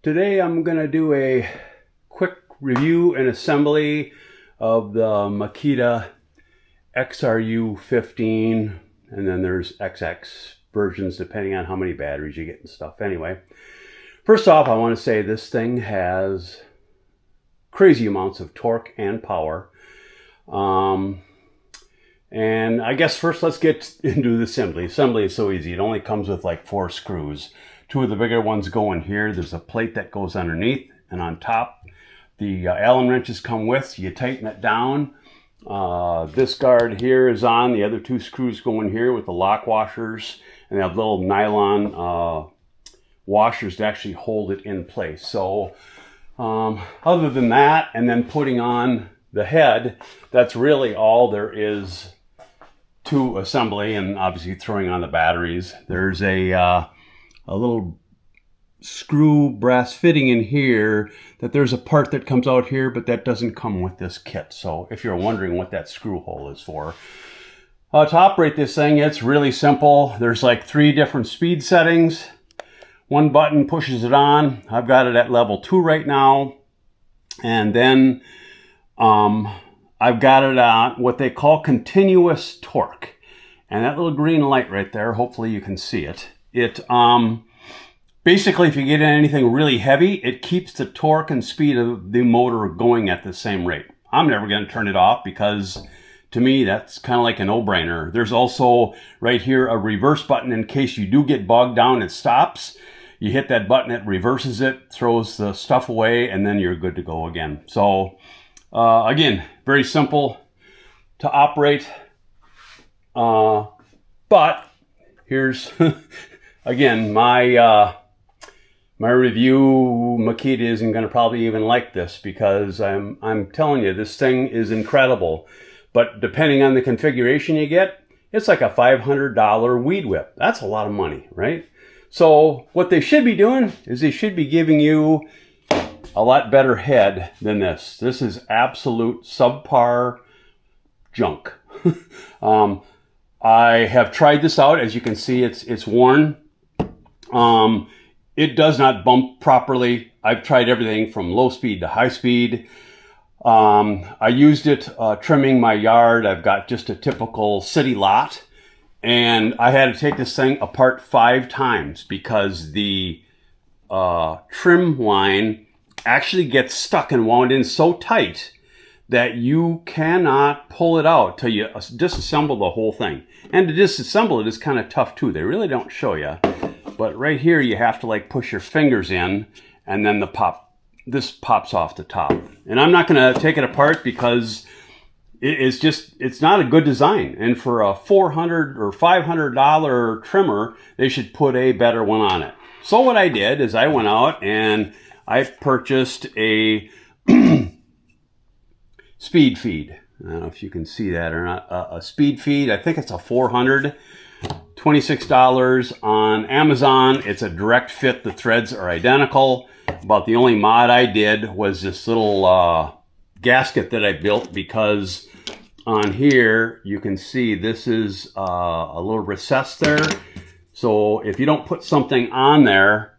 Today I'm going to do a quick review and assembly of the Makita XRU15, and then there's XX versions depending on how many batteries you get and stuff. Anyway, first off, I want to say this thing has crazy amounts of torque and power. And I guess first let's get into the assembly. Assembly is so easy. It only comes with like 4 screws. 2 of the bigger ones go in here. There's a plate that goes underneath, and on top the Allen wrenches come with. You tighten it down. This guard here is on. The other 2 screws go in here with the lock washers, and they have little nylon washers to actually hold it in place. So other than that, and then putting on the head, that's really all there is to assembly, and obviously throwing on the batteries. There's a little screw brass fitting in here that there's a part that comes out here, but that doesn't come with this kit. So if you're wondering what that screw hole is for, to operate this thing, it's really simple. There's like 3 different speed settings. 1 button pushes it on. I've got it at level 2 right now. And then I've got it on what they call continuous torque. And that little green light right there, hopefully you can see it. It basically, if you get anything really heavy, it keeps the torque and speed of the motor going at the same rate. I'm never going to turn it off because to me that's kind of like a no-brainer. There's also right here a reverse button in case you do get bogged down. It stops. You hit that button, it reverses it, throws the stuff away, and then you're good to go again. So again, very simple to operate. But here's again my review. Makita isn't going to probably even like this because I'm telling you, this thing is incredible. But depending on the configuration you get, it's like a $500 weed whip. That's a lot of money, right? So what they should be doing is they should be giving you a lot better head than this. This is absolute subpar junk. I have tried this out. As you can see, it's worn. It does not bump properly. I've tried everything from low speed to high speed. I used it trimming my yard. I've got just a typical city lot, and I had to take this thing apart 5 times because the trim line actually gets stuck and wound in so tight that you cannot pull it out till you disassemble the whole thing. And to disassemble it is kind of tough too. They really don't show you. But right here you have to like push your fingers in, and then this pops off the top. And I'm not going to take it apart because it's not a good design. And for a $400 or $500 trimmer, they should put a better one on it. So what I did is I went out and I purchased a speed feed. I don't know if you can see that or not. A speed feed. I think it's a $400. $26 on Amazon. It's a direct fit. The threads are identical. About the only mod I did was this little gasket that I built, because on here you can see this is a little recess there. So if you don't put something on there,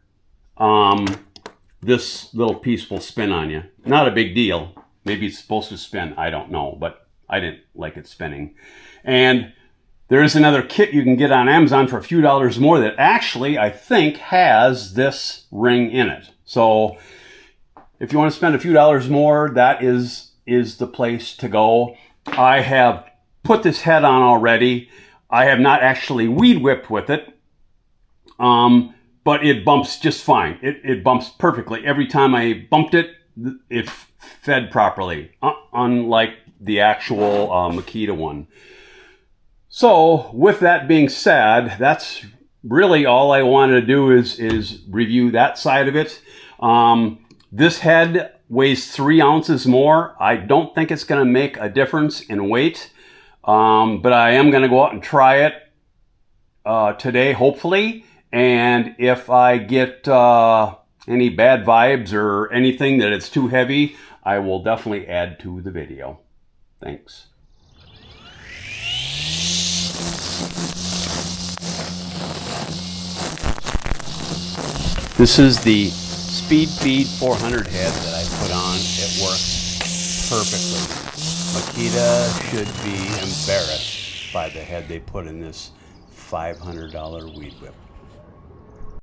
this little piece will spin on you. Not a big deal. Maybe it's supposed to spin. I don't know, but I didn't like it spinning. And there is another kit you can get on Amazon for a few dollars more that actually, I think, has this ring in it. So if you want to spend a few dollars more, that is the place to go. I have put this head on already. I have not actually weed whipped with it, but it bumps just fine. It bumps perfectly. Every time I bumped it, it fed properly, unlike the actual Makita one. So with that being said, that's really all I wanted to do is review that side of it. This head weighs 3 ounces more. I don't think it's going to make a difference in weight, but I am going to go out and try it today, hopefully. And if I get any bad vibes or anything that it's too heavy, I will definitely add to the video. Thanks. This is the speed feed 400 head that I put on, it works perfectly. Makita should be embarrassed by the head they put in this $500 weed whip.